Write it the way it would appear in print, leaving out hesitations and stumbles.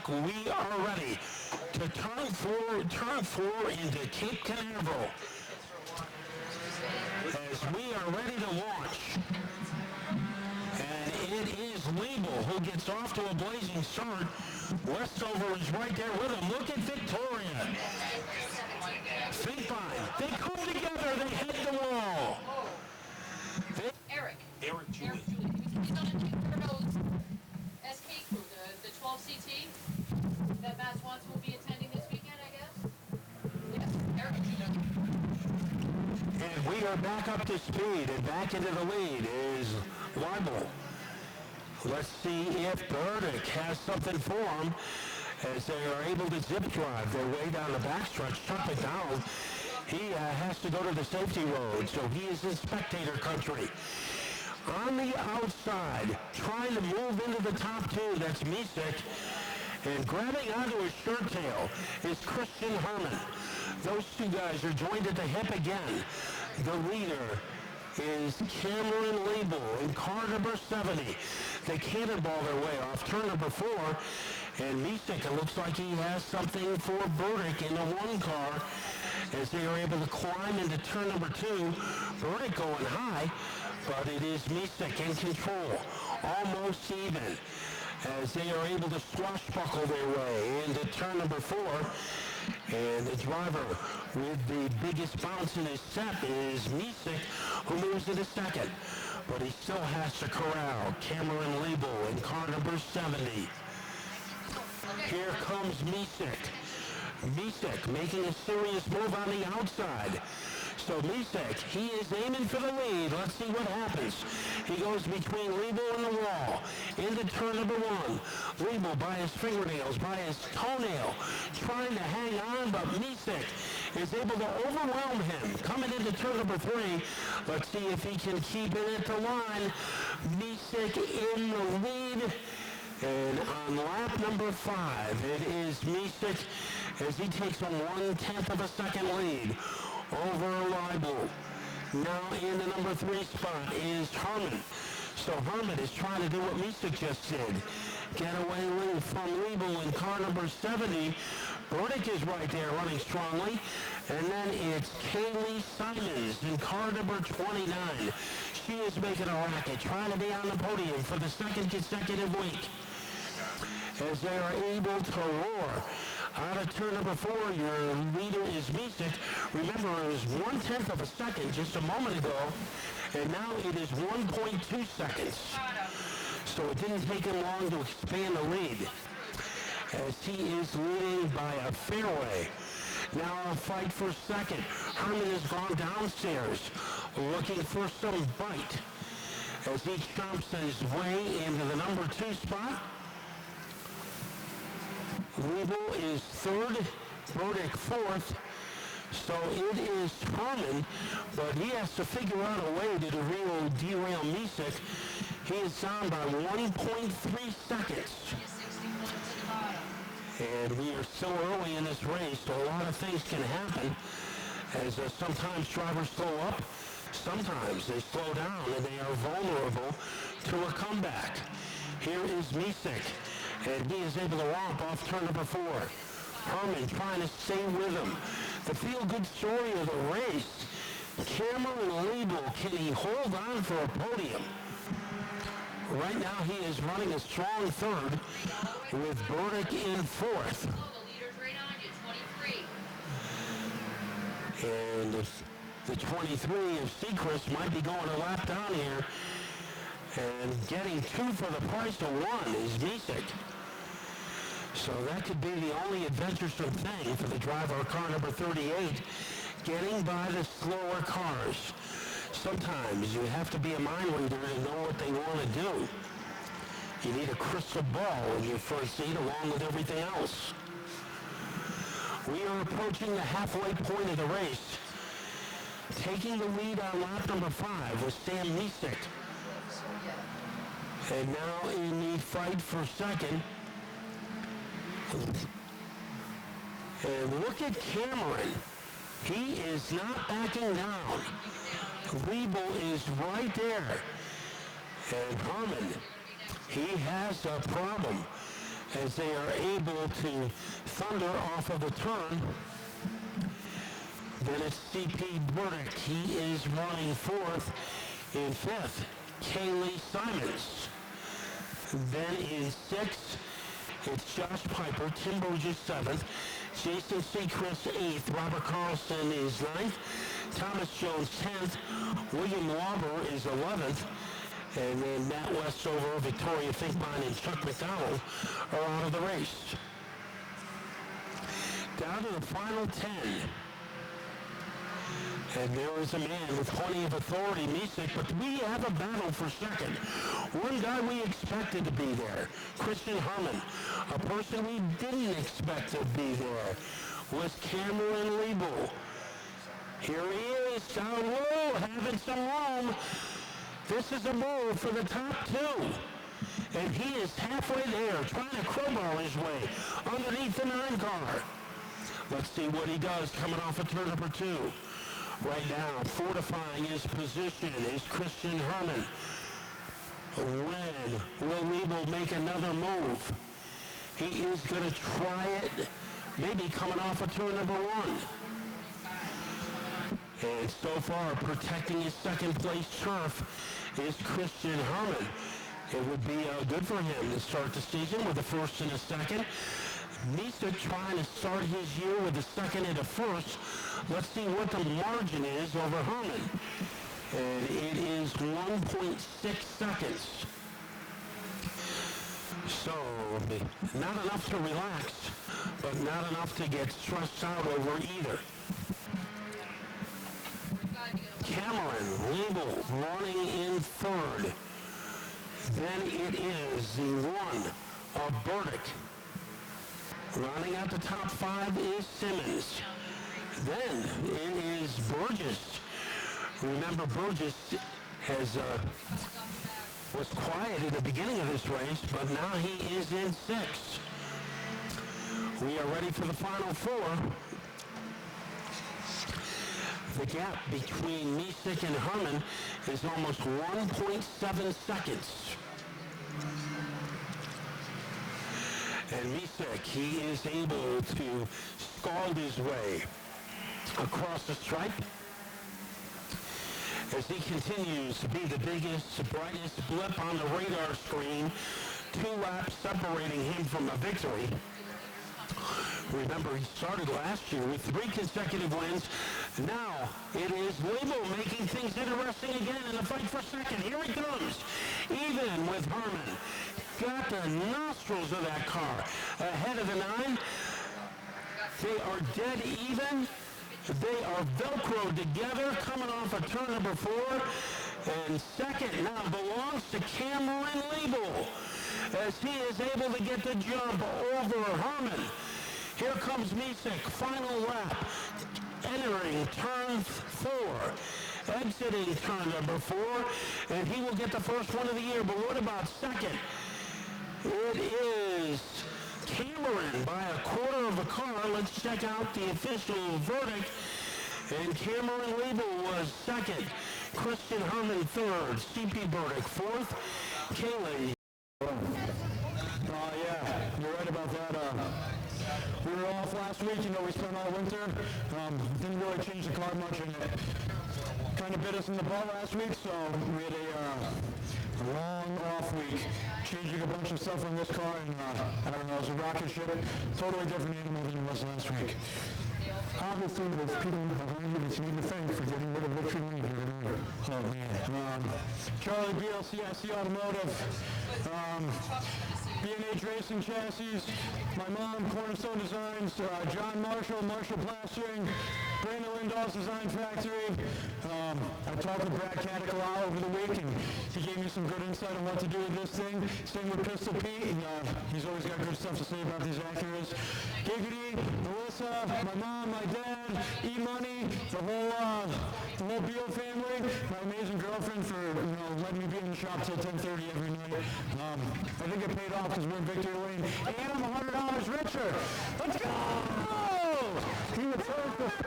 like we are ready to turn four into Cape Canaveral as we are ready to launch. And it is Liebel who gets off to a blazing start. Westover is right there with him. Look at Victoria. Think fine. They come together. They hit the wall. Eric Julie. He's on a Turbo's SK crew, the 12CT that Matt Swans will be attending this weekend, I guess. Yes, Eric Julie. And we are back up to speed, and back into the lead is Liebel. Let's see if Burdick has something for him as they are able to zip drive their way down the backstretch. Chuck McDonald, he has to go to the safety road, so he is in spectator country. On the outside, trying to move into the top two, that's Misek. And grabbing onto his shirt tail is Christian Herman. Those two guys are joined at the hip again. The leader is Cameron Liebel in car number 70. They cannonball their way off turn number 4. And Misek, it looks like he has something for Burdick in the one car as they are able to climb into turn number 2. Burdick going high, but it is Misek in control. Almost even as they are able to swashbuckle their way into turn number 4. And the driver with the biggest bounce in his step is Misek, who moves into second. But he still has to corral Cameron Liebel in car number 70. Here comes Misek. Misek making a serious move on the outside. So Misek, he is aiming for the lead. Let's see what happens. He goes between Liebel and the wall into turn number 1. Liebel by his fingernails, by his toenail, trying to hang on, but Misek is able to overwhelm him. Coming into turn number 3. Let's see if he can keep it at the line. Misek in the lead. And on lap number 5, it is Misek as he takes a 1/10 of a second lead over Liebel. Now in the number 3 spot is Herman. So Herman is trying to do what Misek just did. Get away lead from Liebel in car number 70. Burdick is right there running strongly. And then it's Kaylee Simons in car number 29. She is making a racket, trying to be on the podium for the second consecutive week. As they are able to roar out of turn number 4, your leader is Misek. Remember, it was 1/10 of a second just a moment ago, and now it is 1.2 seconds. So it didn't take him long to expand the lead, as he is leading by a fairway. Now a fight for second. Herman has gone downstairs, looking for some bite, as he chomps his way into the number 2 spot. Liebel is 3rd, Burdick 4th, so it is Herman, but he has to figure out a way to derail Misek. He is down by 1.3 seconds. And we are still early in this race, so a lot of things can happen, as sometimes drivers slow up, sometimes they slow down, and they are vulnerable to a comeback. Here is Misek, and he is able to romp off turn number 4. Herman trying to stay with him. The feel-good story of the race. Cameron Liebel, can he hold on for a podium? Right now he is running a strong 3rd with Burdick in 4th. And the 23 of Seacrest might be going a lap down here. And getting 2 for the price of 1 is Misek. So that could be the only adventuresome thing for the driver of car number 38, getting by the slower cars. Sometimes you have to be a mind reader to know what they want to do. You need a crystal ball in your front seat along with everything else. We are approaching the halfway point of the race. Taking the lead on lap number 5 was Stan Misek. And now in the fight for second. And look at Cameron. He is not backing down. Liebel is right there. And Herman, he has a problem as they are able to thunder off of the turn. Then it's CP Burdick. He is running fourth. In fifth, Kaylee Simons. Then in sixth, it's Josh Piper. Tim Burgess seventh. Jason Seacrest eighth. Robert Carlson is ninth. Thomas Jones 10th. William Lauber is 11th. And then Matt Westover, Victoria Finkbein, and Chuck McDonald are out of the race. Down to the final 10. And there is a man with plenty of authority, Misek, but we have a battle for second. One guy we expected to be there, Christian Herman. A person we didn't expect to be there was Cameron Liebel. Here he is, down low, having some room. This is a move for the top two. And he is halfway there, trying to crowbar his way underneath the 9 car. Let's see what he does coming off of turn number 2. Right now, fortifying his position is Christian Herman. When will Liebel make another move? He is going to try it, maybe coming off of turn number 1. And so far, protecting his second place turf is Christian Herman. It would be good for him to start the season with a first and a second. Misa trying to start his year with a second and a first. Let's see what the margin is over Herman. And it is 1.6 seconds. So, not enough to relax, but not enough to get stressed out over either. Cameron Liebel running in third. Then it is the 1 of Burdick. Running out the top 5 is Simmons. Then it is Burgess. Remember, Burgess was quiet at the beginning of this race, but now he is in 6th. We are ready for the final 4. The gap between Misek and Herman is almost 1.7 seconds. And Misek, he is able to scald his way across the stripe as he continues to be the biggest, brightest blip on the radar screen, 2 laps separating him from a victory. Remember, he started last year with 3 consecutive wins. Now it is Liebel making things interesting again in the fight for second. Here he comes, even with Herman. Got the nostrils of that car ahead of the 9. They are dead even. They are Velcroed together coming off of turn number 4. And second now belongs to Cameron Liebel as he is able to get the jump over Herman. Here comes Misek, final lap, entering turn 4, exiting turn number 4, and he will get the first one of the year. But what about second? It is Cameron by a quarter of a car. Let's check out the official verdict. And Cameron Liebel was second. Christian Herman third. CP Burdick fourth. Kaylee. Yeah, you're right about that. We were off last week. We spent all winter. Didn't really change the car much, and it kind of bit us in the butt last week, so we had a long off week, changing a bunch of stuff on this car, and I don't know, it was a rocket ship, totally different animal than it was last week. Obviously, there's people behind you that you need to thank for getting rid of victory lane here tonight. Oh, man. Charlie Beal, CIC Automotive, B&H Racing Chassis, my mom, Cornerstone Designs, John Marshall, Marshall Plastering, Brandon Lindahl's Design Factory. I talked to Brad Caddick a lot over the week, and he gave me some good insight on what to do with this thing. Same with Pistol Pete, and he's always got good stuff to say about these Acuras. Giggity, Melissa, my mom, my dad, E-Money, the whole Beal family, my amazing girlfriend for letting me be in the shop till 10:30 every night. I think it paid off because we're in victory lane, and I'm $100 richer. Let's go! He returns the